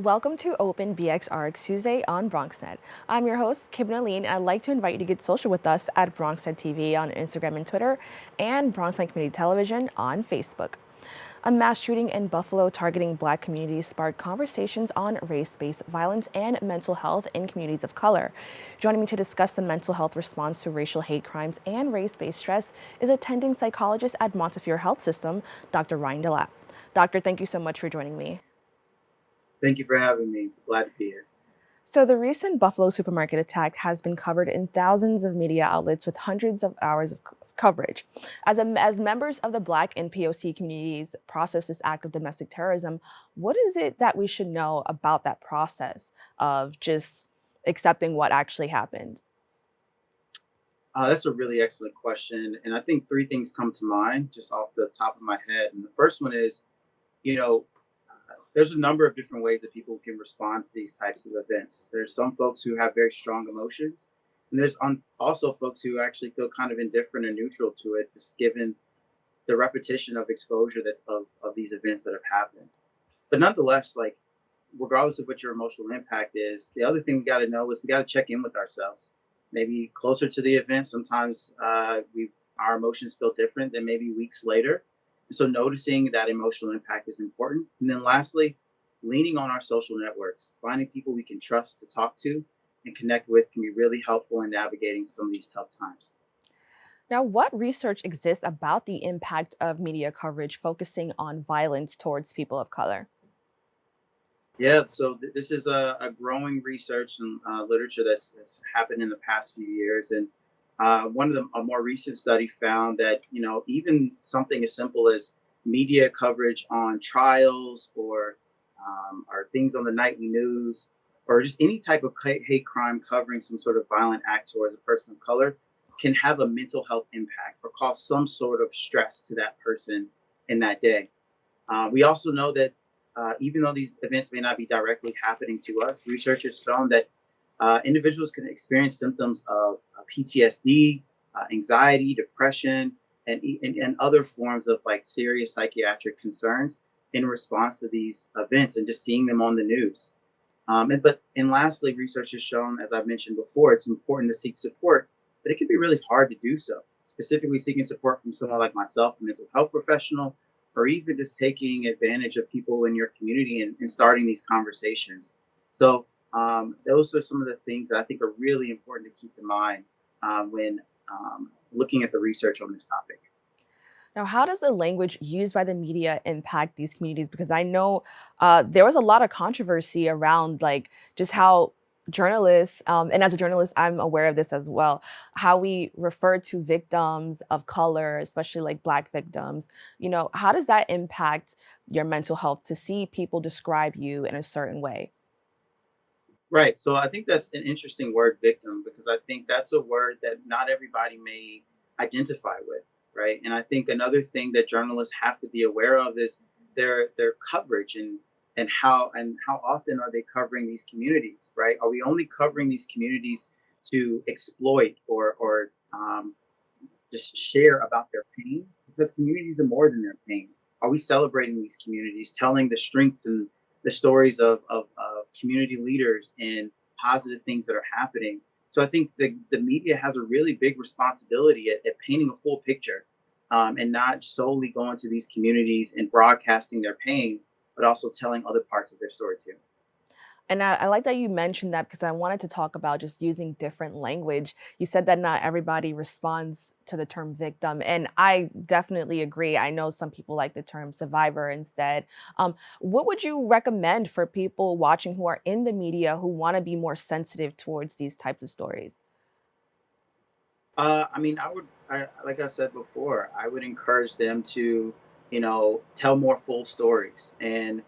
Welcome to Open BxRx Tuesday on BronxNet. I'm your host, Kibin Alleyne, and I'd like to invite you to get social with us at BronxNet TV on Instagram and Twitter, and BronxNet Community Television on Facebook. A mass shooting in Buffalo targeting Black communities sparked conversations on race-based violence and mental health in communities of color. Joining me to discuss the mental health response to racial hate crimes and race-based stress is attending psychologist at Montefiore Health System, Dr. Delapp. Doctor, thank you so much for joining me. Thank you for having me. Glad to be here. So, the recent Buffalo supermarket attack has been covered in thousands of media outlets with hundreds of hours of coverage. As members of the Black and POC communities process this act of domestic terrorism, what is it that we should know about that process of just accepting what actually happened? That's a really excellent question. And I think three things come to mind just off the top of my head. And the first one is, you know, there's a number of different ways that people can respond to these types of events. There's some folks who have very strong emotions, and there's also folks who actually feel kind of indifferent or neutral to it, just given the repetition of exposure of these events that have happened. But nonetheless, like regardless of what your emotional impact is, the other thing we got to know is we got to check in with ourselves. Maybe closer to the event, sometimes we our emotions feel different than maybe weeks later. So noticing that emotional impact is important. And then lastly, leaning on our social networks, finding people we can trust to talk to and connect with can be really helpful in navigating some of these tough times. Now, what research exists about the impact of media coverage focusing on violence towards people of color? Yeah, so this is a growing research and literature that's happened in the past few years, and one of a more recent study found that even something as simple as media coverage on trials or things on the nightly news or just any type of hate crime covering some sort of violent act towards a person of color can have a mental health impact or cause some sort of stress to that person in that day. We also know that even though these events may not be directly happening to us, research has shown that individuals can experience symptoms of PTSD, anxiety, depression, and other forms of like serious psychiatric concerns in response to these events and just seeing them on the news. And lastly, research has shown, as I've mentioned before, it's important to seek support, but it can be really hard to do so. Specifically, seeking support from someone like myself, a mental health professional, or even just taking advantage of people in your community and starting these conversations. So, those are some of the things that I think are really important to keep in mind when looking at the research on this topic. Now, how does the language used by the media impact these communities? Because I know there was a lot of controversy around like just how journalists, and as a journalist, I'm aware of this as well, how we refer to victims of color, especially like Black victims. How does that impact your mental health to see people describe you in a certain way? Right. So I think that's an interesting word, victim, because I think that's a word that not everybody may identify with, right? And I think another thing that journalists have to be aware of is their coverage and how often are they covering these communities, right? Are we only covering these communities to exploit or just share about their pain? Because communities are more than their pain. Are we celebrating these communities, telling the strengths and the stories of community leaders and positive things that are happening? So I think the media has a really big responsibility at painting a full picture and not solely going to these communities and broadcasting their pain, but also telling other parts of their story too. And I like that you mentioned that because I wanted to talk about just using different language. You said that not everybody responds to the term victim, and I definitely agree. I know some people like the term survivor instead. What would you recommend for people watching who are in the media who want to be more sensitive towards these types of stories? I mean, like I said before, I would encourage them to, tell more full stories, and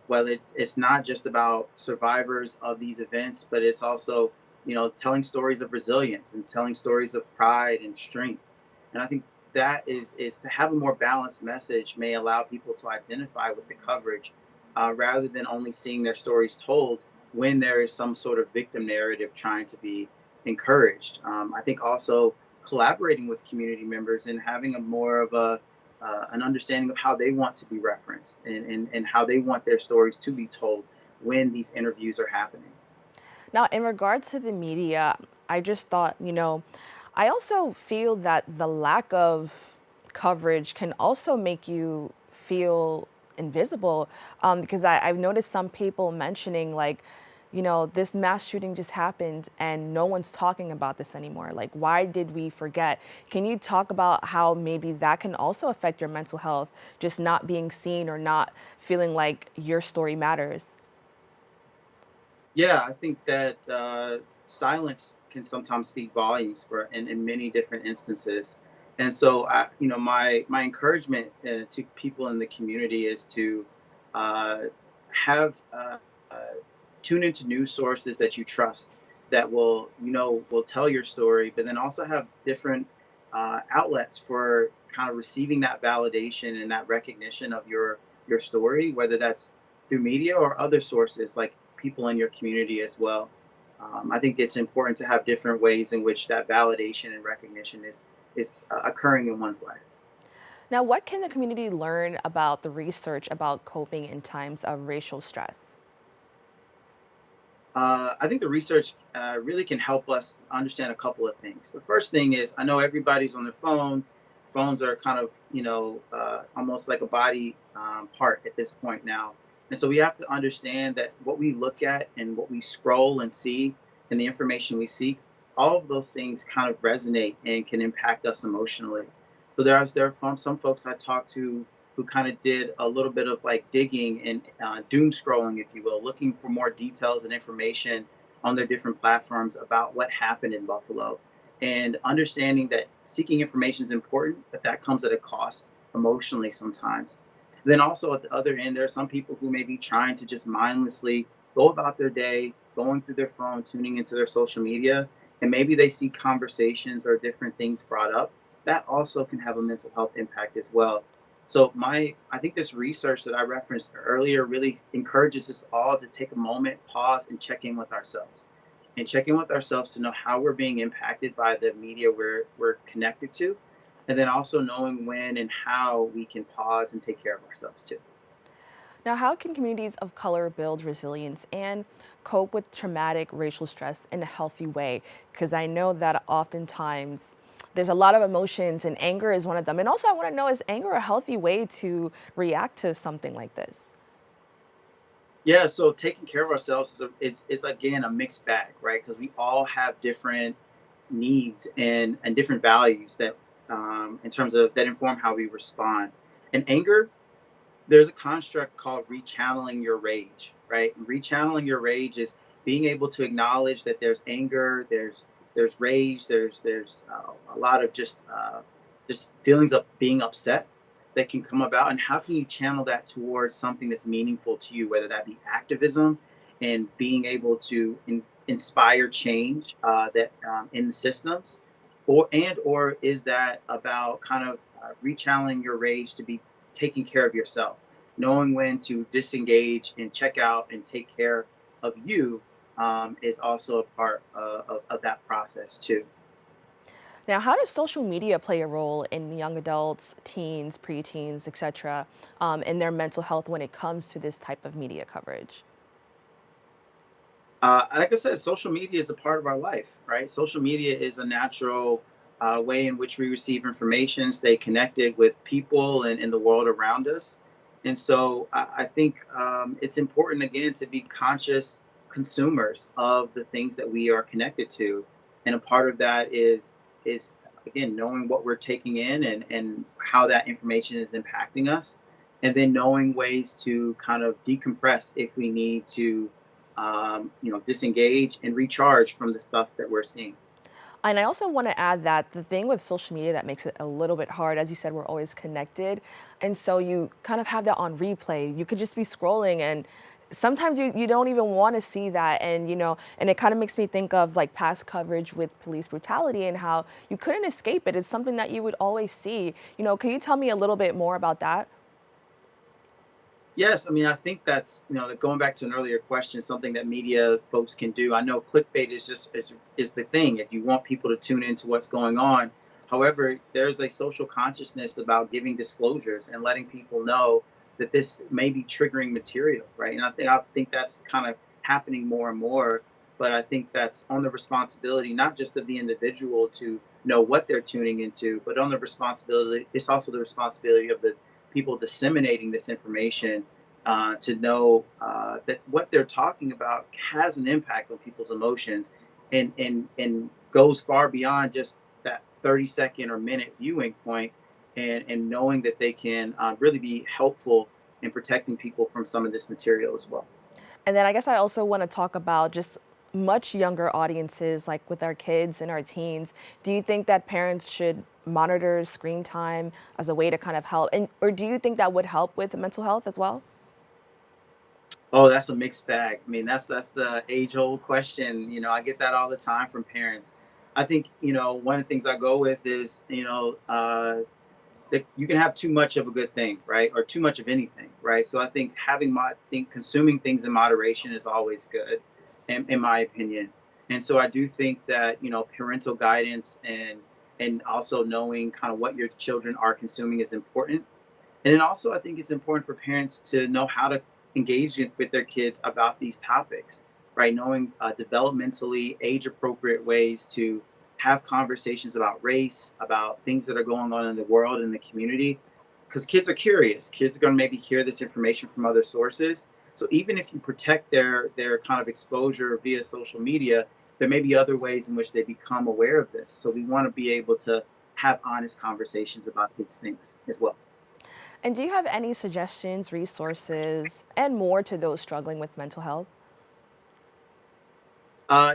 well, it's not just about survivors of these events, but it's also, telling stories of resilience and telling stories of pride and strength. And I think that is to have a more balanced message may allow people to identify with the coverage, rather than only seeing their stories told when there is some sort of victim narrative trying to be encouraged. I think also collaborating with community members and having a more of a an understanding of how they want to be referenced and how they want their stories to be told when these interviews are happening. Now, in regards to the media, I just thought, I also feel that the lack of coverage can also make you feel invisible. Because I've noticed some people mentioning, like, this mass shooting just happened and no one's talking about this anymore. Like, why did we forget? Can you talk about how maybe that can also affect your mental health, just not being seen or not feeling like your story matters? Yeah, I think that silence can sometimes speak volumes for in many different instances. And so, my encouragement to people in the community is to uh, have uh, tune into news sources that you trust that will tell your story, but then also have different outlets for kind of receiving that validation and that recognition of your story, whether that's through media or other sources like people in your community as well. I think it's important to have different ways in which that validation and recognition is occurring in one's life. Now, what can the community learn about the research about coping in times of racial stress? I think the research really can help us understand a couple of things. The first thing is I know everybody's on their phone. Phones are kind of almost like a body part at this point now, and so we have to understand that what we look at and what we scroll and see and the information we seek, all of those things kind of resonate and can impact us emotionally. So there are some folks I talked to who kind of did a little bit of like digging and doom scrolling, if you will, looking for more details and information on their different platforms about what happened in Buffalo. And understanding that seeking information is important, but that comes at a cost emotionally sometimes. Then also at the other end, there are some people who may be trying to just mindlessly go about their day, going through their phone, tuning into their social media, and maybe they see conversations or different things brought up. That also can have a mental health impact as well. So I think this research that I referenced earlier really encourages us all to take a moment, pause, and check in with ourselves, and check in with ourselves to know how we're being impacted by the media we're connected to, and then also knowing when and how we can pause and take care of ourselves too. Now, how can communities of color build resilience and cope with traumatic racial stress in a healthy way? Because I know that oftentimes there's a lot of emotions and anger is one of them. And also, I want to know, is anger a healthy way to react to something like this? Yeah, so taking care of ourselves is again a mixed bag, right? Because we all have different needs and different values that in terms of that inform how we respond. And anger, there's a construct called rechanneling your rage, right? And rechanneling your rage is being able to acknowledge that there's anger, there's rage, there's a lot of just feelings of being upset that can come about, and how can you channel that towards something that's meaningful to you, whether that be activism and being able to inspire change that in the systems, or is that about kind of rechanneling your rage to be taking care of yourself, knowing when to disengage and check out and take care of you is also a part of that process too. Now, how does social media play a role in young adults, teens, preteens, etc., in their mental health when it comes to this type of media coverage? Like I said, social media is a part of our life, right? Social media is a natural way in which we receive information, stay connected with people and in the world around us. And so I think it's important, again, to be conscious consumers of the things that we are connected to. And a part of that is again, knowing what we're taking in and how that information is impacting us. And then knowing ways to kind of decompress if we need to disengage and recharge from the stuff that we're seeing. And I also want to add that the thing with social media that makes it a little bit hard, as you said, we're always connected. And so you kind of have that on replay. You could just be scrolling and sometimes you don't even want to see that. And, and it kind of makes me think of like past coverage with police brutality and how you couldn't escape it. It's something that you would always see. Can you tell me a little bit more about that? Yes, I mean, I think that's going back to an earlier question, something that media folks can do. I know clickbait is the thing. If you want people to tune into what's going on, however, there's a social consciousness about giving disclosures and letting people know that this may be triggering material, right? And I think that's kind of happening more and more. But I think that's on the responsibility not just of the individual to know what they're tuning into, but on the responsibility, it's also the responsibility of the people disseminating this information to know that what they're talking about has an impact on people's emotions and goes far beyond just that 30-second or minute viewing point, and knowing that they can really be helpful in protecting people from some of this material as well. And then I guess I also want to talk about just much younger audiences, like with our kids and our teens. Do you think that parents should monitor screen time as a way to kind of help? And or do you think that would help with mental health as well? Oh, that's a mixed bag. I mean, that's the age old question. I get that all the time from parents. I think one of the things I go with is that you can have too much of a good thing, right? Or too much of anything, right? So I think consuming things in moderation is always good, in my opinion. And so I do think that parental guidance and also knowing kind of what your children are consuming is important. And then also, I think it's important for parents to know how to engage with their kids about these topics, right? Knowing developmentally age appropriate ways to have conversations about race, about things that are going on in the world and the community. Because kids are curious. Kids are going to maybe hear this information from other sources. So even if you protect their kind of exposure via social media, there may be other ways in which they become aware of this. So we want to be able to have honest conversations about these things as well. And do you have any suggestions, resources, and more to those struggling with mental health?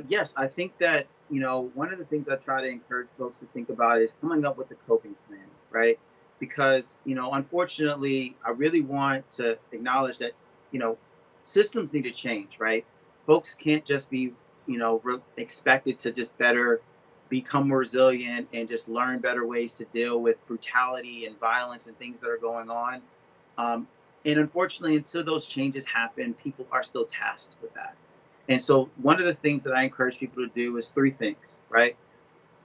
Yes, I think that one of the things I try to encourage folks to think about is coming up with a coping plan, right? Because unfortunately, I really want to acknowledge that you know systems need to change, right? Folks can't just be expected to just better become more resilient and just learn better ways to deal with brutality and violence and things that are going on. Um, and unfortunately, until those changes happen, people are still tasked with that. And so, one of the things that I encourage people to do is three things, right?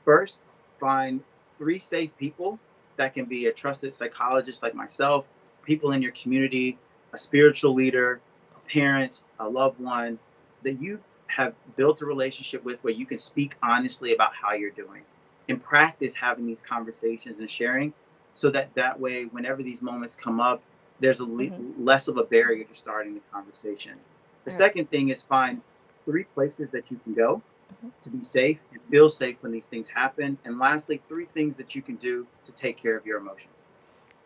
First, find three safe people that can be a trusted psychologist like myself, people in your community, a spiritual leader, a parent, a loved one that you have built a relationship with where you can speak honestly about how you're doing and practice having these conversations and sharing so that way, whenever these moments come up, there's Hmm. less of a barrier to starting the conversation. The All right. second thing is find three places that you can go Mhm. to be safe and feel safe when these things happen. And lastly, three things that you can do to take care of your emotions.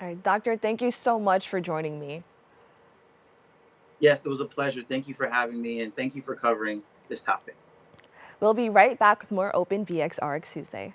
All right, Doctor, thank you so much for joining me. Yes, it was a pleasure. Thank you for having me and thank you for covering this topic. We'll be right back with more Open BxRx Tuesday.